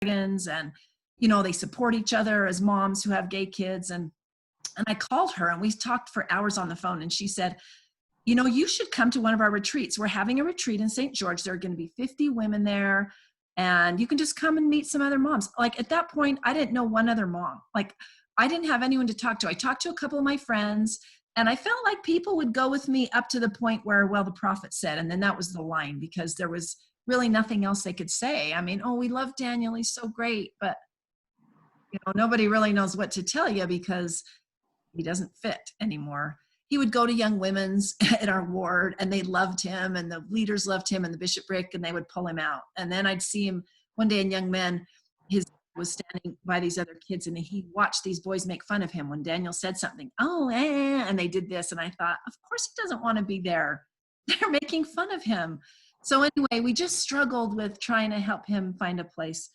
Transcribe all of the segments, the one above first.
Dragons, and, they support each other as moms who have gay kids. And I called her and we talked for hours on the phone, and she said, you should come to one of our retreats. We're having a retreat in St. George. There are going to be 50 women there, and you can just come and meet some other moms. Like, at that point, I didn't know one other mom. Like, I didn't have anyone to talk to. I talked to a couple of my friends, and I felt like people would go with me up to the point where, well, the prophet said, and then that was the line, because there was really nothing else they could say. I mean, oh, we love Daniel, he's so great, but nobody really knows what to tell you because he doesn't fit anymore. He would go to young women's in our ward, and they loved him, and the leaders loved him, and the bishopric, and they would pull him out. And then I'd see him one day in young men, his was standing by these other kids, and he watched these boys make fun of him when Daniel said something. And they did this, and I thought, of course he doesn't want to be there. They're making fun of him. So anyway, we just struggled with trying to help him find a place.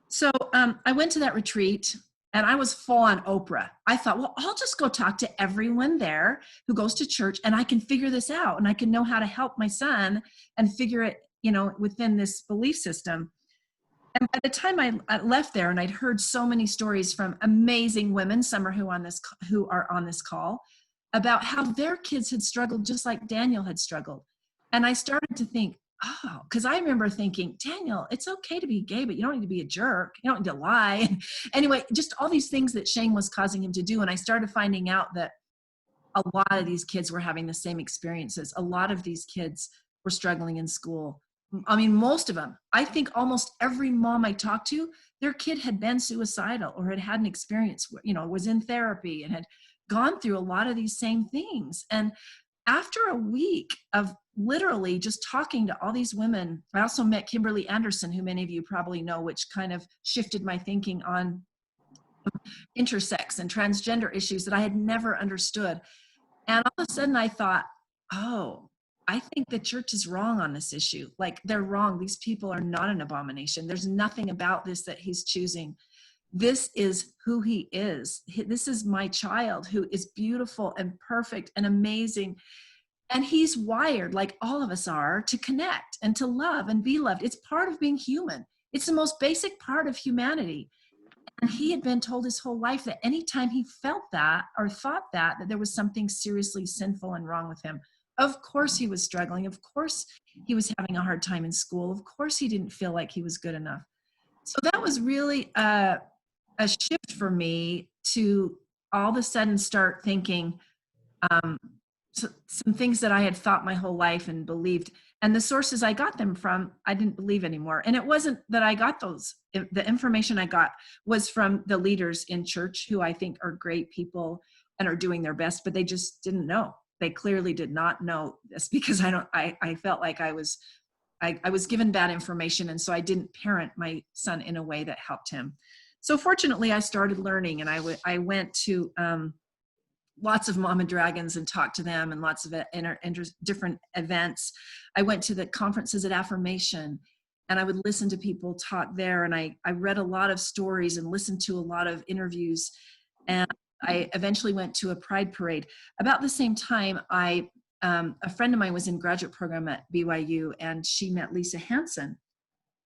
So I went to that retreat, and I was full on Oprah. I thought, well, I'll just go talk to everyone there who goes to church, and I can figure this out, and I can know how to help my son and figure it, within this belief system. And by the time I left there, and I'd heard so many stories from amazing women, some are who are on this call, about how their kids had struggled just like Daniel had struggled. And I started to think, oh, because I remember thinking, Daniel, it's okay to be gay, but you don't need to be a jerk. You don't need to lie. And anyway, just all these things that shame was causing him to do. And I started finding out that a lot of these kids were having the same experiences. A lot of these kids were struggling in school. I mean, most of them. I think almost every mom I talked to, their kid had been suicidal or had an experience, was in therapy and had gone through a lot of these same things. And after a week of literally just talking to all these women, I also met Kimberly Anderson, who many of you probably know, which kind of shifted my thinking on intersex and transgender issues that I had never understood. And all of a sudden I thought, oh, I think the church is wrong on this issue. Like, they're wrong. These people are not an abomination. There's nothing about this that he's choosing. This is who he is. This is my child who is beautiful and perfect and amazing. And he's wired, like all of us are, to connect and to love and be loved. It's part of being human. It's the most basic part of humanity. And he had been told his whole life that anytime he felt that or thought that there was something seriously sinful and wrong with him. Of course he was struggling. Of course he was having a hard time in school. Of course he didn't feel like he was good enough. So that was really a shift for me to all of a sudden start thinking some things that I had thought my whole life and believed, and the sources I got them from, I didn't believe anymore. And it wasn't that I got those. The information I got was from the leaders in church, who I think are great people and are doing their best, but they just didn't know. They clearly did not know this, because I felt like I was given bad information, and so I didn't parent my son in a way that helped him. So fortunately, I started learning, and I went to lots of Mama Dragons and talked to them, and lots of different events. I went to the conferences at Affirmation, and I would listen to people talk there, and I read a lot of stories and listened to a lot of interviews, and I eventually went to a Pride parade. About the same time, a friend of mine was in graduate program at BYU, and she met Lisa Hansen,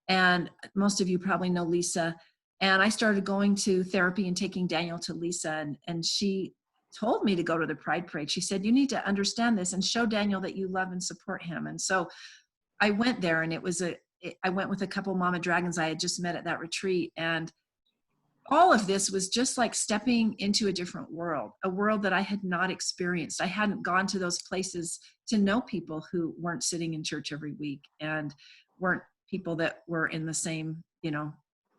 and most of you probably know Lisa. And I started going to therapy and taking Daniel to Lisa, and she told me to go to the Pride parade. She said, you need to understand this and show Daniel that you love and support him. And so I went there, and I went with a couple Mama Dragons I had just met at that retreat. And all of this was just like stepping into a different world, a world that I had not experienced. I hadn't gone to those places to know people who weren't sitting in church every week and weren't people that were in the same,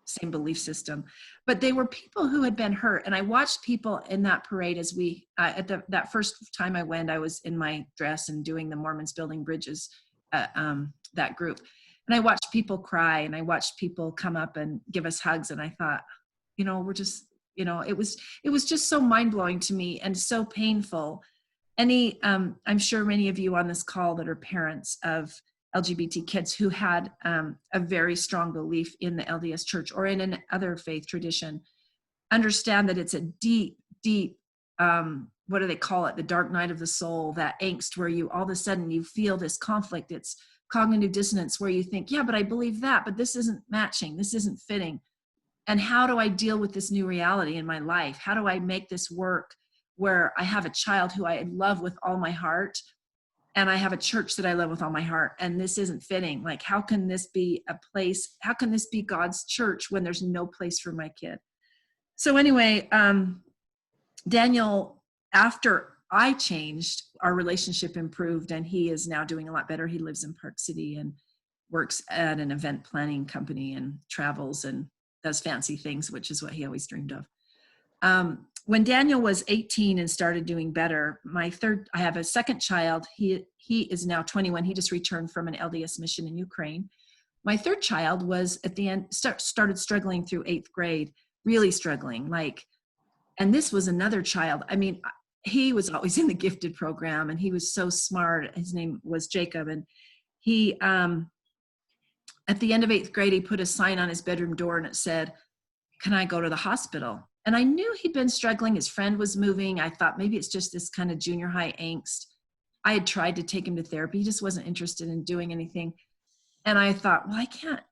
same belief system, but they were people who had been hurt. And I watched people in that parade as that first time I went, I was in my dress and doing the Mormons Building Bridges, that group. And I watched people cry, and I watched people come up and give us hugs. And I thought, we're just, it was just so mind blowing to me and so painful. I'm sure many of you on this call that are parents of LGBT kids who had a very strong belief in the LDS Church or in another faith tradition understand that it's a deep, deep, what do they call it? The dark night of the soul, that angst where you all of a sudden you feel this conflict. It's cognitive dissonance where you think, yeah, but I believe that, but this isn't matching. This isn't fitting. And how do I deal with this new reality in my life? How do I make this work where I have a child who I love with all my heart, and I have a church that I love with all my heart, and this isn't fitting? Like, how can this be a place? How can this be God's church when there's no place for my kid? So anyway, Daniel, after I changed, our relationship improved, and he is now doing a lot better. He lives in Park City and works at an event planning company and travels and does fancy things, which is what he always dreamed of. When Daniel was 18 and started doing better, I have a second child. He is now 21. He just returned from an LDS mission in Ukraine. My third child was at the end, started struggling through 8th grade, really struggling. And this was another child. I mean, he was always in the gifted program, and he was so smart. His name was Jacob. And he, at the end of 8th grade, he put a sign on his bedroom door, and it said, "Can I go to the hospital?" And I knew he'd been struggling. His friend was moving. I thought maybe it's just this kind of junior high angst. I had tried to take him to therapy. He just wasn't interested in doing anything. And I thought, well, I can't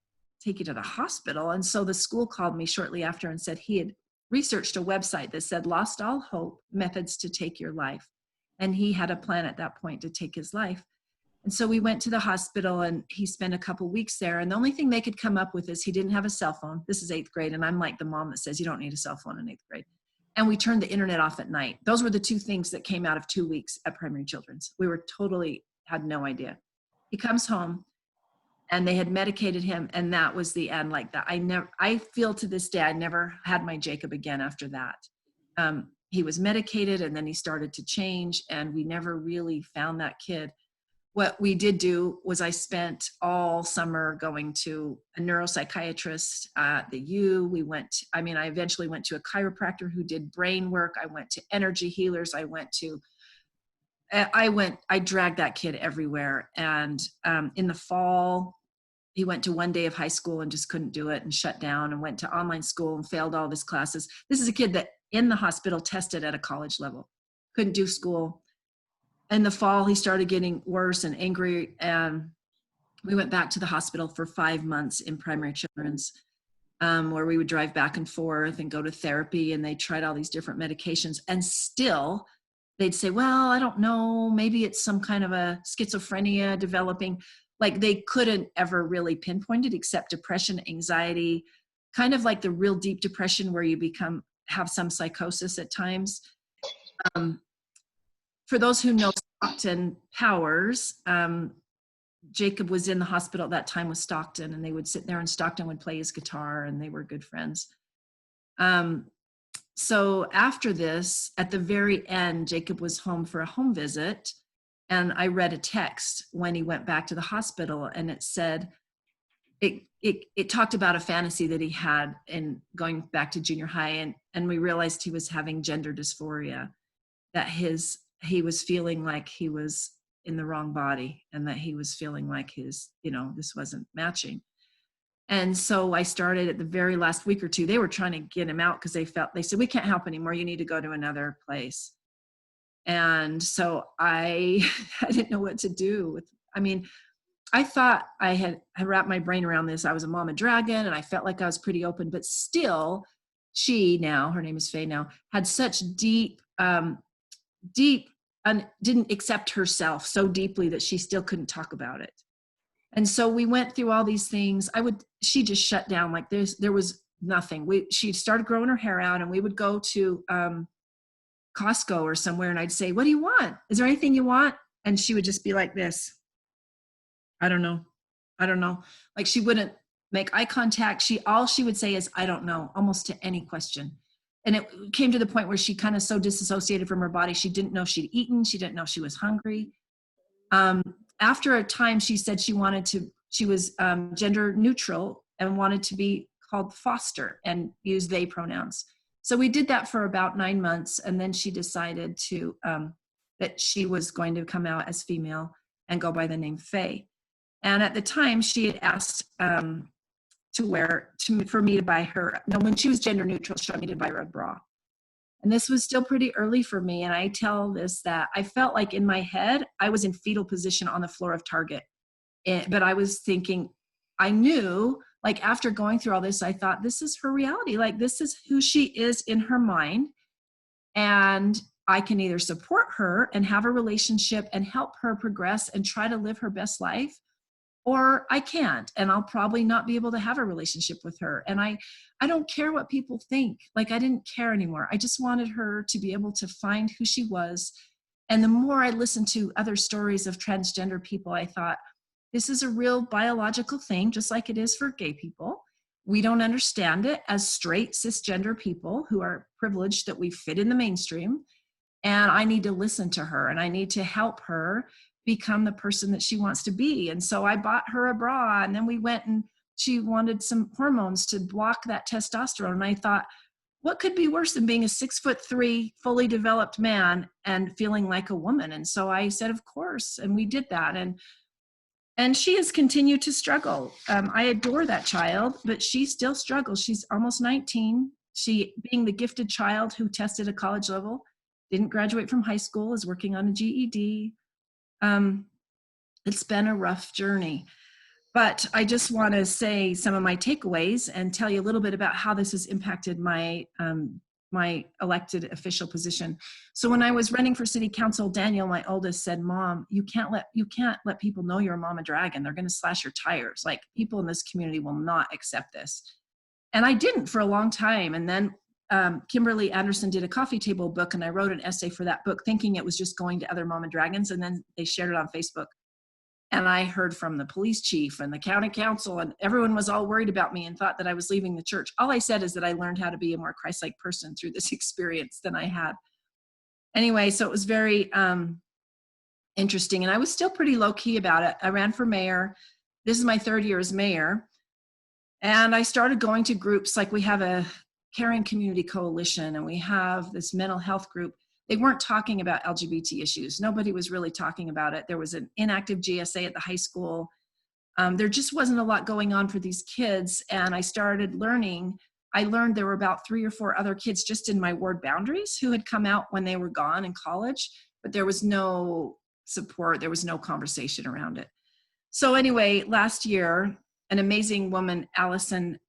take you to the hospital. And so the school called me shortly after and said he had researched a website that said "Lost All Hope: Methods to Take Your Life." And he had a plan at that point to take his life. And so we went to the hospital, and he spent a couple weeks there. And the only thing they could come up with is he didn't have a cell phone. This is 8th grade. And I'm like the mom that says you don't need a cell phone in 8th grade. And we turned the internet off at night. Those were the two things that came out of 2 weeks at Primary Children's. We were totally had no idea. He comes home, and they had medicated him, and that was the end. Like that, I feel to this day, I never had my Jacob again after that. He was medicated, and then he started to change, and we never really found that kid. What we did do was I spent all summer going to a neuropsychiatrist at the U. I eventually went to a chiropractor who did brain work. I went to energy healers. I dragged that kid everywhere. And in the fall, he went to one day of high school and just couldn't do it and shut down, and went to online school and failed all of his classes. This is a kid that in the hospital tested at a college level, couldn't do school. In the fall, he started getting worse and angry, and we went back to the hospital for 5 months in Primary Children's, where we would drive back and forth and go to therapy, and they tried all these different medications, and still they'd say, well, I don't know, maybe it's some kind of a schizophrenia developing. Like, they couldn't ever really pinpoint it except depression, anxiety, kind of like the real deep depression where you have some psychosis at times. For those who know Stockton Powers, Jacob was in the hospital at that time with Stockton, and they would sit there, and Stockton would play his guitar, and they were good friends. So after this, at the very end, Jacob was home for a home visit, and I read a text when he went back to the hospital, and it said, it talked about a fantasy that he had in going back to junior high, and we realized he was having gender dysphoria, that he was feeling like he was in the wrong body, and that he was feeling like this wasn't matching. And so I started at the very last week or two. They were trying to get him out because they said, we can't help anymore. You need to go to another place. And so I didn't know what to do I thought I had wrapped my brain around this. I was a mama dragon, and I felt like I was pretty open, but still her name is Faye now, had such deep, didn't accept herself so deeply that she still couldn't talk about it. And so we went through all these things. She just shut down. Like there was nothing. She started growing her hair out, and we would go to Costco or somewhere, and I'd say, what do you want? Is there anything you want? And she would just be like this. I don't know. Like, she wouldn't make eye contact. All she would say is, I don't know, almost to any question. And it came to the point where she kind of so disassociated from her body. She didn't know she'd eaten. She didn't know she was hungry. After a time, she said she was gender neutral and wanted to be called foster and use they pronouns. So we did that for about 9 months. And then she decided that she was going to come out as female and go by the name Faye. And at the time, she had asked for me to buy her. No, when she was gender neutral, she wanted me to buy her a bra. And this was still pretty early for me. And I tell this that I felt like in my head, I was in fetal position on the floor of Target. But I was thinking, I knew like after going through all this, I thought, this is her reality. Like, this is who she is in her mind. And I can either support her and have a relationship and help her progress and try to live her best life, or I can't, and I'll probably not be able to have a relationship with her. And I don't care what people think. Like, I didn't care anymore. I just wanted her to be able to find who she was. And the more I listened to other stories of transgender people, I thought, this is a real biological thing, just like it is for gay people. We don't understand it as straight cisgender people who are privileged that we fit in the mainstream. And I need to listen to her, and I need to help her become the person that she wants to be. And so I bought her a bra, and then we went, and she wanted some hormones to block that testosterone. And I thought, what could be worse than being a 6'3", fully developed man and feeling like a woman? And so I said, of course. And we did that. And she has continued to struggle. I adore that child, but she still struggles. She's almost 19. She, being the gifted child who tested at college level, didn't graduate from high school, is working on a GED. It's been a rough journey, but I just want to say some of my takeaways and tell you a little bit about how this has impacted my my elected official position. So when I was running for city council, Daniel, my oldest, said, "Mom, you can't let people know you're a mama dragon. They're going to slash your tires. Like, people in this community will not accept this." And I didn't for a long time. And then Kimberly Anderson did a coffee table book, and I wrote an essay for that book thinking it was just going to other mama dragons. And then they shared it on Facebook. And I heard from the police chief and the county council, and everyone was all worried about me and thought that I was leaving the church. All I said is that I learned how to be a more Christ-like person through this experience than I had. Anyway, so it was very interesting. And I was still pretty low-key about it. I ran for mayor. This is my 3rd year as mayor. And I started going to groups, like we have a Caring Community Coalition, and we have this mental health group. They weren't talking about LGBT issues. Nobody was really talking about it. There was an inactive GSA at the high school. There just wasn't a lot going on for these kids. And I started learning. I learned there were about 3 or 4 other kids just in my ward boundaries who had come out when they were gone in college, but there was no support. There was no conversation around it. So anyway, last year, an amazing woman, Allison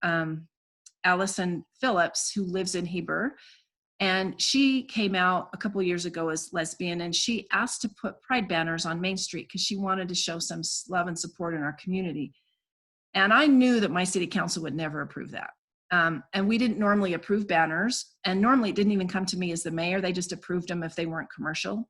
Phillips, who lives in Heber, and she came out a couple of years ago as lesbian, and she asked to put pride banners on Main Street because she wanted to show some love and support in our community. And I knew that my city council would never approve that. And we didn't normally approve banners, and normally it didn't even come to me as the mayor. They just approved them if they weren't commercial.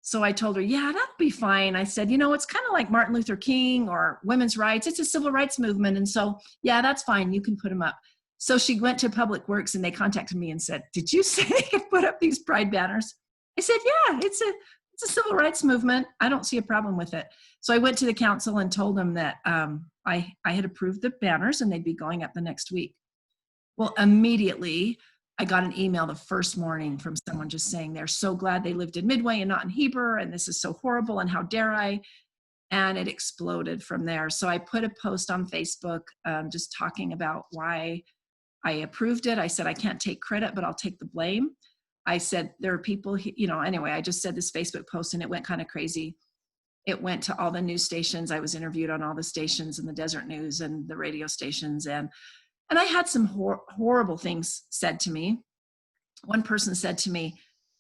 So I told her, yeah, that'll be fine. I said, it's kind of like Martin Luther King or women's rights. It's a civil rights movement. And so, yeah, that's fine. You can put them up. So she went to Public Works, and they contacted me and said, did you say they could put up these pride banners? I said, yeah, it's a civil rights movement. I don't see a problem with it. So I went to the council and told them that I had approved the banners and they'd be going up the next week. Well, immediately I got an email the first morning from someone just saying they're so glad they lived in Midway and not in Heber, and this is so horrible, and how dare I? And it exploded from there. So I put a post on Facebook just talking about why I approved it. I said, I can't take credit, but I'll take the blame. I said, there are people, anyway, I just said this Facebook post, and it went kind of crazy. It went to all the news stations. I was interviewed on all the stations and the Desert News and the radio stations. And I had some horrible things said to me. One person said to me,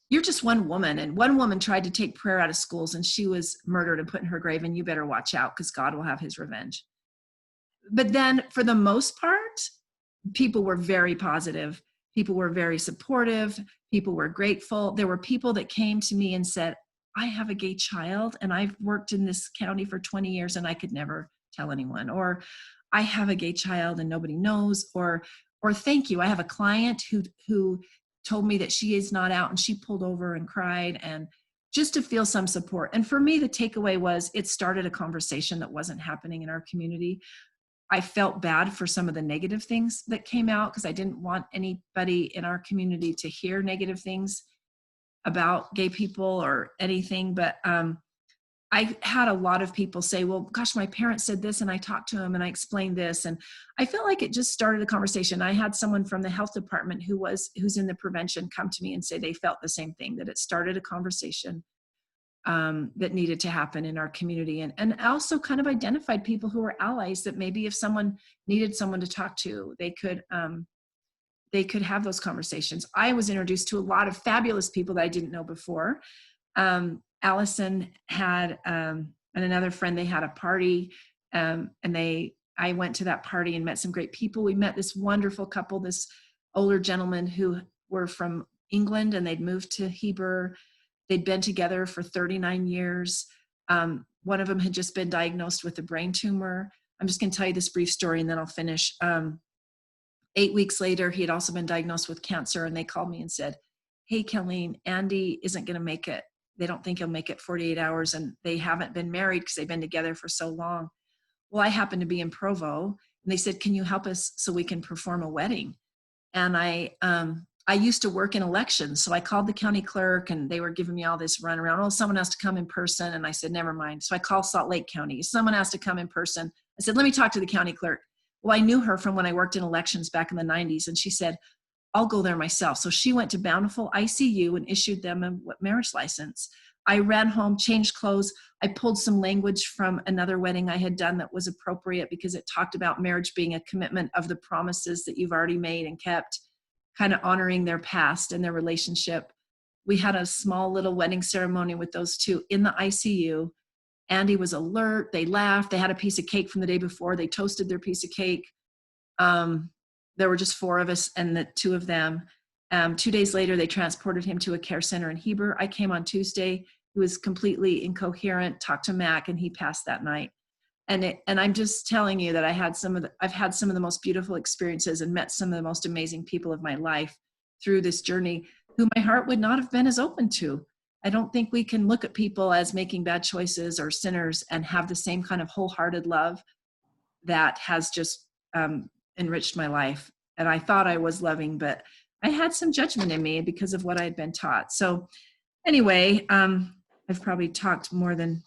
you're just one woman. And one woman tried to take prayer out of schools, and she was murdered and put in her grave, and you better watch out because God will have his revenge. But then for the most part, people were very positive. People were very supportive. People were grateful. There were people that came to me and said, I have a gay child, and I've worked in this county for 20 years and I could never tell anyone. Or I have a gay child and nobody knows. Or thank you. I have a client who told me that she is not out, and she pulled over and cried, and just to feel some support. And for me, the takeaway was it started a conversation that wasn't happening in our community. I felt bad for some of the negative things that came out because I didn't want anybody in our community to hear negative things about gay people or anything. But I had a lot of people say, well, gosh, my parents said this, and I talked to them and I explained this. And I felt like it just started a conversation. I had someone from the health department who's in the prevention come to me and say they felt the same thing, that it started a conversation. that needed to happen in our community, and also kind of identified people who were allies that maybe if someone needed someone to talk to, they could have those conversations. I was introduced to a lot of fabulous people that I didn't know before. Allison had and another friend, they had a party, and I went to that party and met some great people. We met this wonderful couple, this older gentleman who were from England, and they'd moved to Heber. They'd been together for 39 years. One of them had just been diagnosed with a brain tumor. I'm just going to tell you this brief story and then I'll finish. 8 weeks later, he had also been diagnosed with cancer, and they called me and said, "Hey, Kelleen, Andy isn't going to make it. They don't think he'll make it 48 hours, and they haven't been married because they've been together for so long." Well, I happened to be in Provo, and they said, "Can you help us so we can perform a wedding?" And I used to work in elections, so I called the county clerk, and they were giving me all this runaround. "Oh, someone has to come in person." And I said, "Never mind." So I called Salt Lake County. "Someone has to come in person." I said, "Let me talk to the county clerk." Well, I knew her from when I worked in elections back in the 90s, and she said, "I'll go there myself." So she went to Bountiful ICU and issued them a marriage license. I ran home, changed clothes. I pulled some language from another wedding I had done that was appropriate because it talked about marriage being a commitment of the promises that you've already made and kept, kind of honoring their past and their relationship. We had a small little wedding ceremony with those two in the ICU. Andy was alert. They laughed. They had a piece of cake from the day before. They toasted their piece of cake. There were just 4 of us and the 2 of them. 2 days later, they transported him to a care center in Heber. I came on Tuesday. He was completely incoherent, talked to Mac, and he passed that night. And I'm just telling you that I've had some of the most beautiful experiences and met some of the most amazing people of my life through this journey who my heart would not have been as open to. I don't think we can look at people as making bad choices or sinners and have the same kind of wholehearted love that has just enriched my life. And I thought I was loving, but I had some judgment in me because of what I had been taught. So anyway, I've probably talked more than,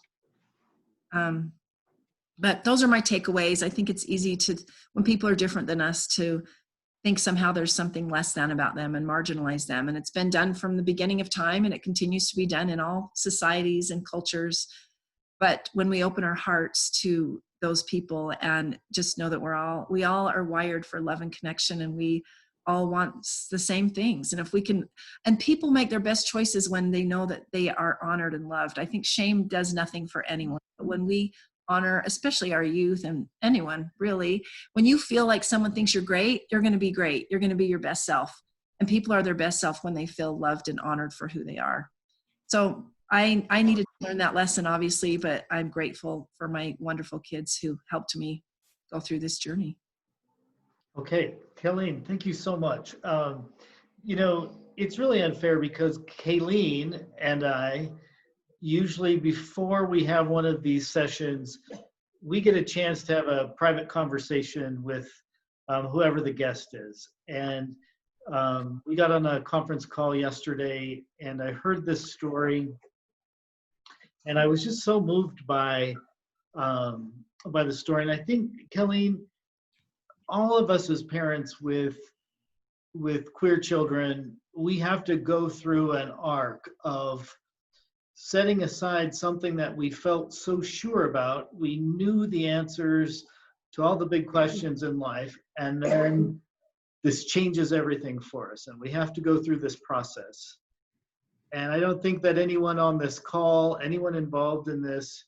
but those are my takeaways. I think it's easy to, when people are different than us, to think somehow there's something less than about them and marginalize them. And it's been done from the beginning of time, and it continues to be done in all societies and cultures. But when we open our hearts to those people and just know that we all are wired for love and connection, and we all want the same things. And if we can, and people make their best choices when they know that they are honored and loved. I think shame does nothing for anyone. But when we honor, especially our youth and anyone really, when you feel like someone thinks you're great, you're going to be great. You're going to be your best self. And people are their best self when they feel loved and honored for who they are. So I needed to learn that lesson, obviously, but I'm grateful for my wonderful kids who helped me go through this journey. Okay, Kelleen, thank you so much. It's really unfair because Kelleen and I, usually before we have one of these sessions, we get a chance to have a private conversation with whoever the guest is. And we got on a conference call yesterday, and I heard this story, and I was just so moved by the story. And I think, Kelleen, all of us as parents with queer children, we have to go through an arc of setting aside something that we felt so sure about. We knew the answers to all the big questions in life, and then this changes everything for us, and we have to go through this process. And I don't think that anyone on this call, anyone involved in this,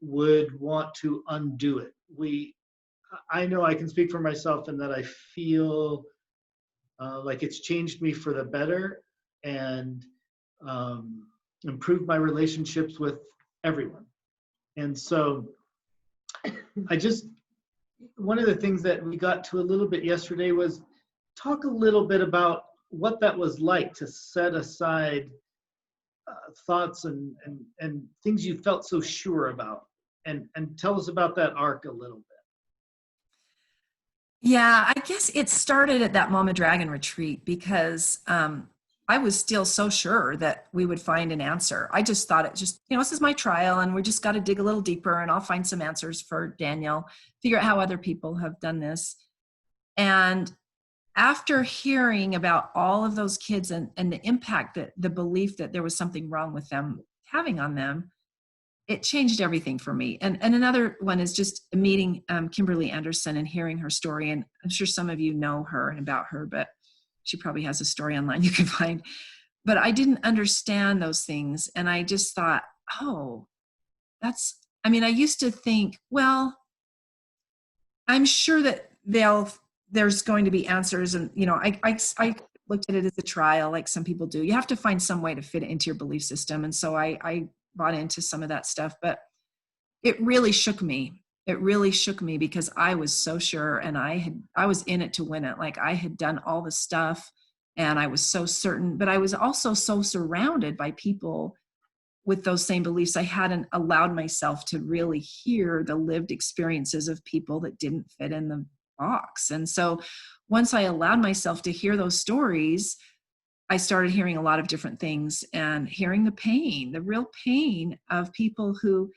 would want to undo it. I know I can speak for myself in that I feel like it's changed me for the better and improved my relationships with everyone. And so one of the things that we got to a little bit yesterday was talk a little bit about what that was like to set aside thoughts and things you felt so sure about, and tell us about that arc a little bit. Yeah, I guess it started at that Mama Dragon retreat because I was still so sure that we would find an answer. I just thought this is my trial, and we just got to dig a little deeper, and I'll find some answers for Daniel, figure out how other people have done this. And after hearing about all of those kids and the impact, that the belief that there was something wrong with them having on them, it changed everything for me. And another one is just meeting Kimberly Anderson and hearing her story. And I'm sure some of you know her and about her, but she probably has a story online you can find. But I didn't understand those things. And I just thought, oh, I used to think, well, I'm sure that there's going to be answers. And, I looked at it as a trial, like some people do. You have to find some way to fit it into your belief system. And so I bought into some of that stuff, but it really shook me. It really shook me because I was so sure, and I was in it to win it. Like I had done all the stuff and I was so certain, but I was also so surrounded by people with those same beliefs. I hadn't allowed myself to really hear the lived experiences of people that didn't fit in the box. And so once I allowed myself to hear those stories, I started hearing a lot of different things and hearing the pain, the real pain of people who,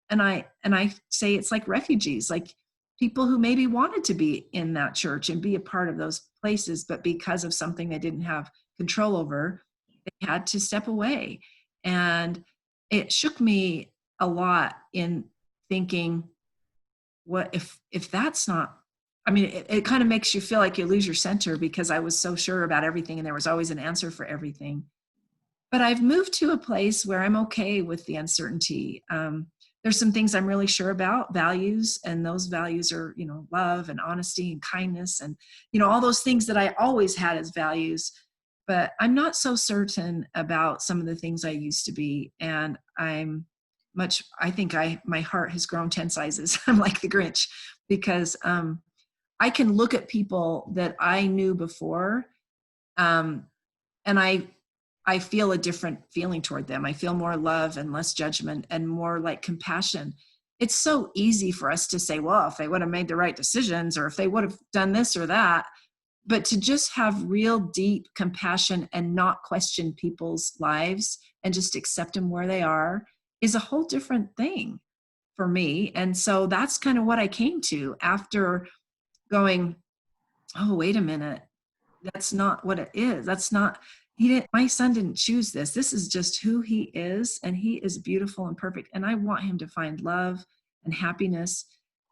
and I say it's like refugees, like people who maybe wanted to be in that church and be a part of those places, but because of something they didn't have control over, they had to step away. And it shook me a lot in thinking, what if that's not, it kind of makes you feel like you lose your center, because I was so sure about everything and there was always an answer for everything. But I've moved to a place where I'm okay with the uncertainty. There's some things I'm really sure about, values, and those values are, love and honesty and kindness and, all those things that I always had as values. But I'm not so certain about some of the things I used to be. And I think my heart has grown 10 sizes. I'm like the Grinch, because I can look at people that I knew before, and I feel a different feeling toward them. I feel more love and less judgment and more like compassion. It's so easy for us to say, well, if they would have made the right decisions, or if they would have done this or that, but to just have real deep compassion and not question people's lives and just accept them where they are is a whole different thing for me. And so that's kind of what I came to after going, oh, wait a minute. That's not what it is. My son didn't choose this. This is just who he is. And he is beautiful and perfect. And I want him to find love and happiness.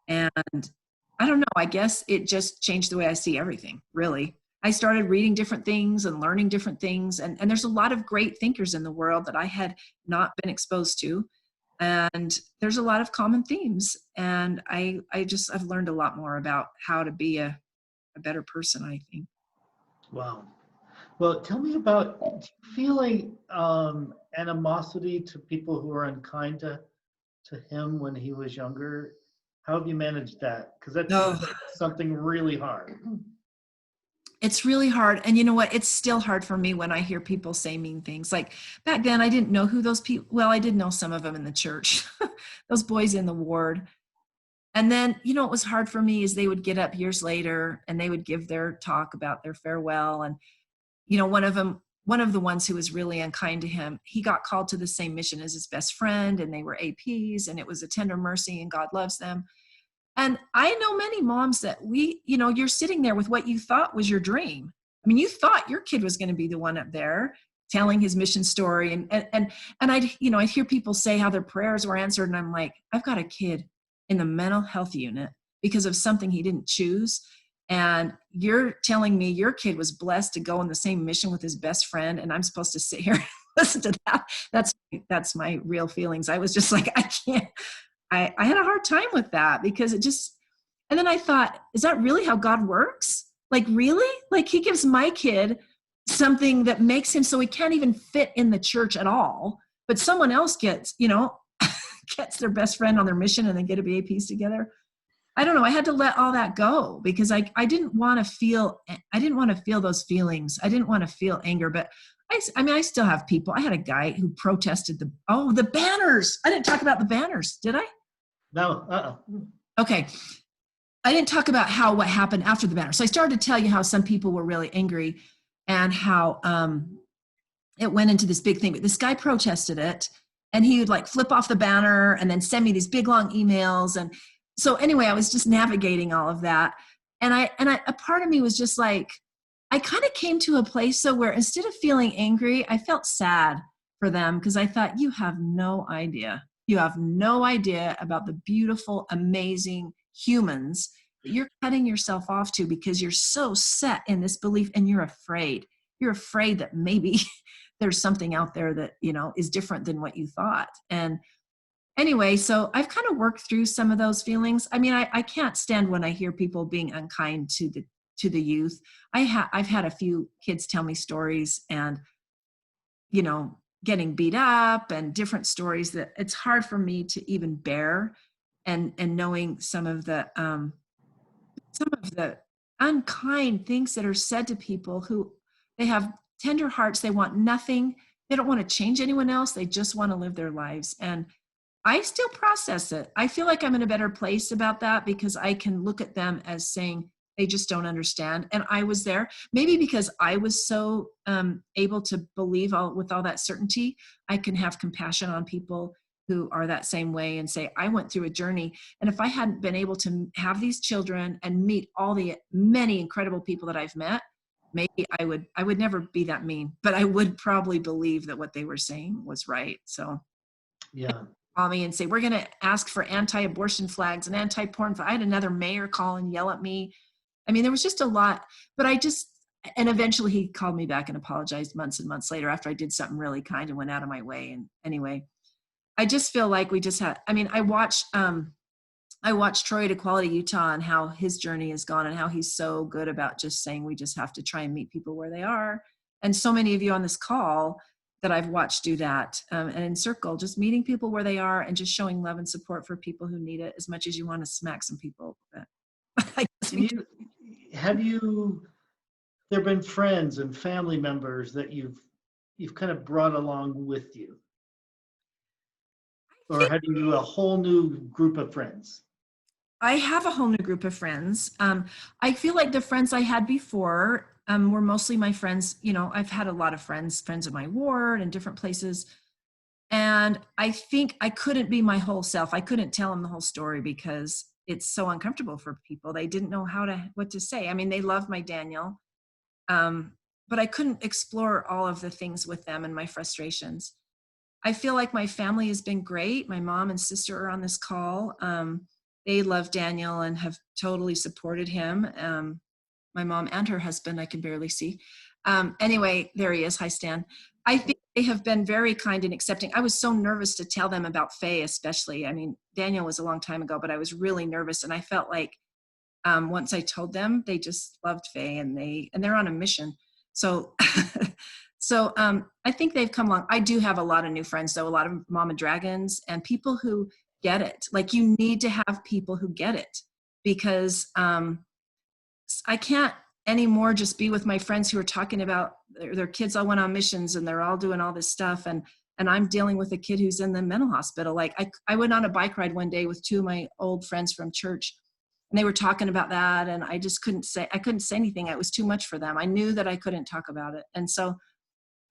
And I don't know, I guess it just changed the way I see everything, really. I started reading different things and learning different things. And there's a lot of great thinkers in the world that I had not been exposed to. And there's a lot of common themes. And I've learned a lot more about how to be a better person, I think. Wow. Well, tell me about feeling animosity to people who are unkind to him when he was younger. How have you managed that? Because that's something really hard. It's really hard. And you know what? It's still hard for me when I hear people say mean things. Like back then, I didn't know who those people, well, I did know some of them in the church, those boys in the ward. And then, what was hard for me is they would get up years later and they would give their talk about their farewell. And, one of the ones who was really unkind to him, he got called to the same mission as his best friend, and they were APs, and it was a tender mercy, and God loves them. And I know many moms that you're sitting there with what you thought was your dream. You thought your kid was going to be the one up there telling his mission story. And I'd hear people say how their prayers were answered. And I'm like, I've got a kid in the mental health unit because of something he didn't choose. And you're telling me your kid was blessed to go on the same mission with his best friend. And I'm supposed to sit here and listen to that. That's my real feelings. I was just like, I can't. I had a hard time with that because and then I thought, is that really how God works? Like, really? Like he gives my kid something that makes him so he can't even fit in the church at all, but someone else gets their best friend on their mission and they get to be APs together. I don't know. I had to let all that go because I didn't want to feel those feelings. I didn't want to feel anger, but I still have people. I had a guy who protested the banners. I didn't talk about the banners, did I? No. Okay. I didn't talk about what happened after the banner. So I started to tell you how some people were really angry and how it went into this big thing. But this guy protested it, and he would like flip off the banner and then send me these big long emails. And so anyway, I was just navigating all of that. And a part of me was just like, I kind of came to a place where instead of feeling angry, I felt sad for them because I thought, you have no idea. You have no idea about the beautiful, amazing humans that you're cutting yourself off to because you're so set in this belief and you're afraid. You're afraid that maybe there's something out there that, you know, is different than what you thought. And anyway, so I've kind of worked through some of those feelings. I mean, I can't stand when I hear people being unkind to the youth. I've had a few kids tell me stories and, you know, getting beat up and different stories that it's hard for me to even bear. And knowing some of the unkind things that are said to people who they have tender hearts, they want nothing, they don't want to change anyone else, they just want to live their lives. And I still process it. I feel like I'm in a better place about that because I can look at them as saying they just don't understand. And I was there, maybe because I was so able to believe with all that certainty, I can have compassion on people who are that same way and say, I went through a journey. And if I hadn't been able to have these children and meet all the many incredible people that I've met, maybe I would never be that mean, but I would probably believe that what they were saying was right. So Yeah. call me and say, we're going to ask for anti-abortion flags and anti-porn. I had another mayor call and yell at me. I mean, there was just a lot, but and eventually he called me back and apologized months and months later after I did something really kind and went out of my way. And anyway, I just feel like we just had, I mean, I watched Troy at Equality Utah and how his journey has gone and how he's so good about just saying, we just have to try and meet people where they are. And so many of you on this call that I've watched do that. And Encircle, just meeting people where they are and just showing love and support for people who need it as much as you want to smack some people. But There have been friends and family members that you've kind of brought along with you? Or have you a whole new group of friends? I have a whole new group of friends. I feel like the friends I had before were mostly my friends. You know, I've had a lot of friends in my ward and different places. And I think I couldn't be my whole self. I couldn't tell them the whole story because it's so uncomfortable for people. They didn't know what to say. I mean, they love my Daniel, but I couldn't explore all of the things with them and my frustrations. I feel like my family has been great. My mom and sister are on this call. They love Daniel and have totally supported him. My mom and her husband, I can barely see. Anyway, there he is. Hi, Stan. I think they have been very kind and accepting. I was so nervous to tell them about Faye, especially. I mean, Daniel was a long time ago, but I was really nervous. And I felt like once I told them, they just loved Faye and they're on a mission. So, I think they've come along. I do have a lot of new friends, though, a lot of mama dragons and people who get it. Like, you need to have people who get it because I can't anymore just be with my friends who are talking about their kids all went on missions and they're all doing all this stuff. And I'm dealing with a kid who's in the mental hospital. Like I went on a bike ride one day with two of my old friends from church and they were talking about that. And I just couldn't say anything. It was too much for them. I knew that I couldn't talk about it. And so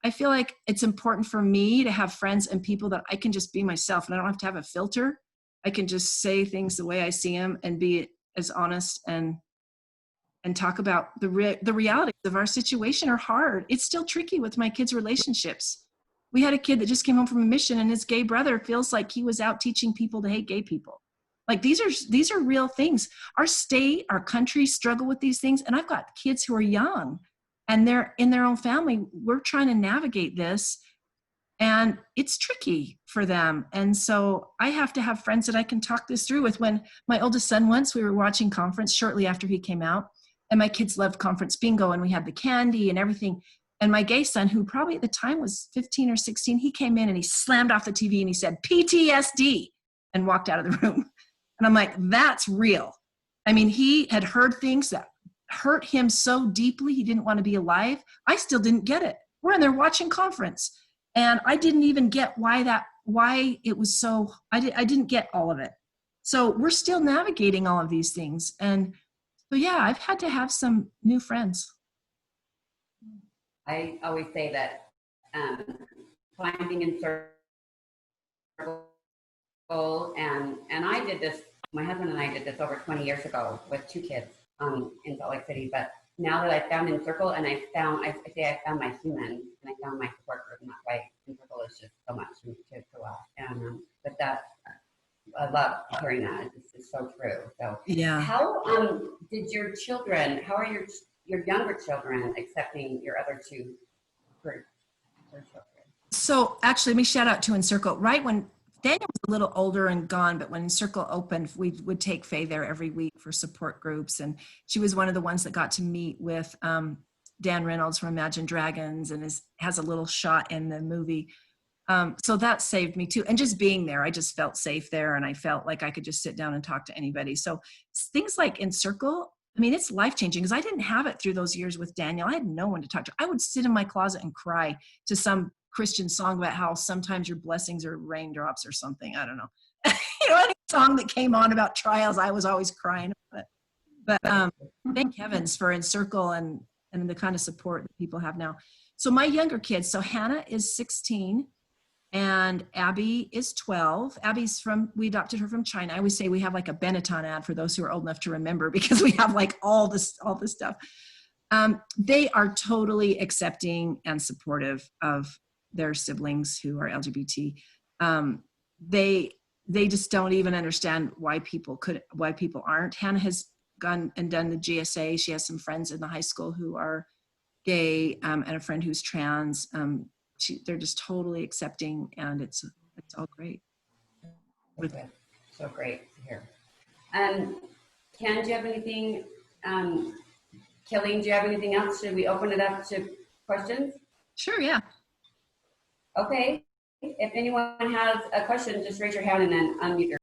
I feel like it's important for me to have friends and people that I can just be myself and I don't have to have a filter. I can just say things the way I see them and be as honest and talk about the realities of our situation are hard. It's still tricky with my kids' relationships. We had a kid that just came home from a mission and his gay brother feels like he was out teaching people to hate gay people. Like these are real things. Our state, our country struggle with these things. And I've got kids who are young and they're in their own family. We're trying to navigate this and it's tricky for them. And so I have to have friends that I can talk this through with. When my oldest son, once we were watching conference shortly after he came out, and my kids loved conference bingo and we had the candy and everything. And my gay son, who probably at the time was 15 or 16, he came in and he slammed off the TV and he said, PTSD, and walked out of the room. And I'm like, that's real. I mean, he had heard things that hurt him so deeply, he didn't want to be alive. I still didn't get it. We're in there watching conference. And I didn't even get why it was so, I didn't get all of it. So we're still navigating all of these things. And so yeah, I've had to have some new friends. I always say that climbing in circle, and I did this, my husband and I did this over 20 years ago with 2 kids in Salt Lake City. But now that I've found Encircle and I found my human and I found my support group, and that's why Encircle is was just so much to us. And but that I love hearing that. This is so true. So Yeah. how did your children? How are your younger children accepting your other two for children? So actually, let me shout out to Encircle. Right when Daniel was a little older and gone, but when Encircle opened, we would take Faye there every week for support groups. And she was one of the ones that got to meet with Dan Reynolds from Imagine Dragons and has a little shot in the movie. So that saved me too. And just being there, I just felt safe there. And I felt like I could just sit down and talk to anybody. So things like Encircle, I mean, it's life-changing because I didn't have it through those years with Daniel. I had no one to talk to. I would sit in my closet and cry to some Christian song about how sometimes your blessings are raindrops or something. I don't know. Any song that came on about trials, I was always crying about it. But thank heavens for Encircle and the kind of support that people have now. So my younger kids, so Hannah is 16 and Abby is 12. We adopted her from China. I always say we have like a Benetton ad for those who are old enough to remember because we have like all this stuff. They are totally accepting and supportive of their siblings who are LGBT. They just don't even understand why people aren't. Hannah has gone and done the GSA. She has some friends in the high school who are gay and a friend who's trans. They're just totally accepting, and it's all great. So great to hear. Ken, do you have anything? Kelleen, do you have anything else? Should we open it up to questions? Sure, yeah. Okay. If anyone has a question, just raise your hand and then unmute your